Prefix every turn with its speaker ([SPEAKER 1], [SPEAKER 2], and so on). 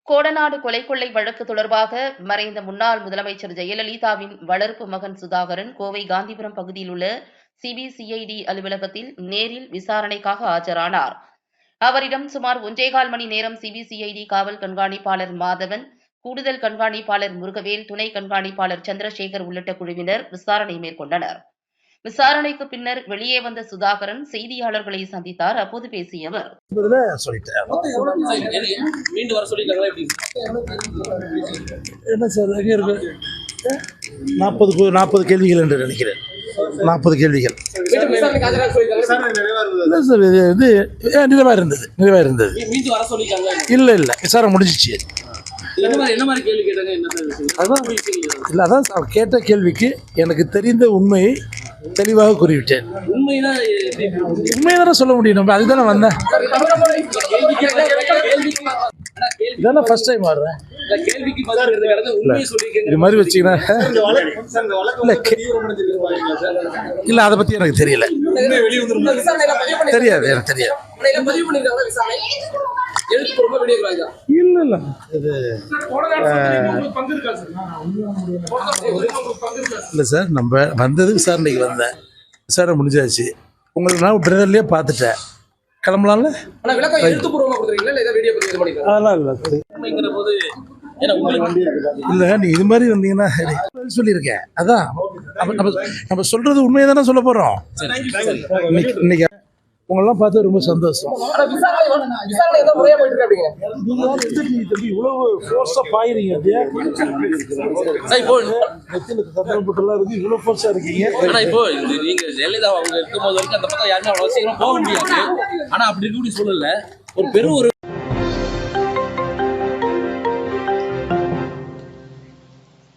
[SPEAKER 1] கோடநாடு கொலை வழக்கு தொடர்பாக மறைந்த முன்னாள் முதலமைச்சர் ஜெயலலிதாவின் வளர்ப்பு மகன் சுதாகரன் கோவை காந்திபுரம் பகுதியில் உள்ள சிபிசிஐடி அலுவலகத்தில் நேரில் விசாரணைக்காக ஆஜரானார். அவரிடம் சுமார் 1.25 மணி நேரம் சிபிசிஐடி காவல் கண்காணிப்பாளர் மாதவன், கூடுதல் கண்காணிப்பாளர் முருகவேல், துணை கண்காணிப்பாளர் சந்திரசேகர் உள்ளிட்ட குழுவினர் விசாரணை மேற்கொண்டனர். விசாரணைக்கு பின்னர் வெளியே வந்த சுதாகரன் செய்தியாளர்களை சந்தித்தார். அப்போது பேசிய அவர்,
[SPEAKER 2] என்ன சார் எங்கே இருக்கு 40 கேள்விகள் என்று நினைக்கிறேன். 40 கேள்விகள் இல்லை சார். இது நிறைவாக இருந்தது. இல்லை விசாரணை முடிஞ்சிச்சு. அதான் கேட்ட கேள்விக்கு எனக்கு தெரிந்த உண்மையை தெளிவாக கூறிவிட்டேன். உண்மையை சொல்ல முடியும். நம்ம அதுதானே வந்தேன். இதான ஃபர்ஸ்ட் டைம் வர்றேன். இது மாதிரி வச்சுக்கிறேன். இல்லை அதை பற்றி எனக்கு தெரியல. தெரியாது எனக்கு தெரியாது. இல்லை இல்லை சார், நம்ம வந்தது விசாரணைக்கு வந்தேன். விசாரணை முடிஞ்சாச்சு. உங்களுக்கு நான் ட்ரெயினர்லேயே பார்த்துட்டேன். கிளம்பலாம்ல? அதெல்லாம் இல்லை நீ இது மாதிரி வந்தீங்கன்னா சொல்லியிருக்கேன். அதான் நம்ம சொல்றது உண்மையை தானே சொல்ல போகிறோம். இன்னைக்கு உங்களெல்லாம் பார்த்து ரொம்ப சந்தோஷம். இவ்வளவு ஃபோர்ஸாக பாயிறீங்க. சத்தனப்பட்டெல்லாம் இருக்கு. இவ்வளவு ஃபோர்ஸாக இருக்கீங்க.
[SPEAKER 3] இப்போ நீங்க ஜெயலலிதா அவங்க இருக்கும்போது வரைக்கும் அந்த பக்கம் யாருமே அவ்வளவு சீக்கிரம் போக முடியாது. ஆனா அப்படி இருக்க சொல்லல ஒரு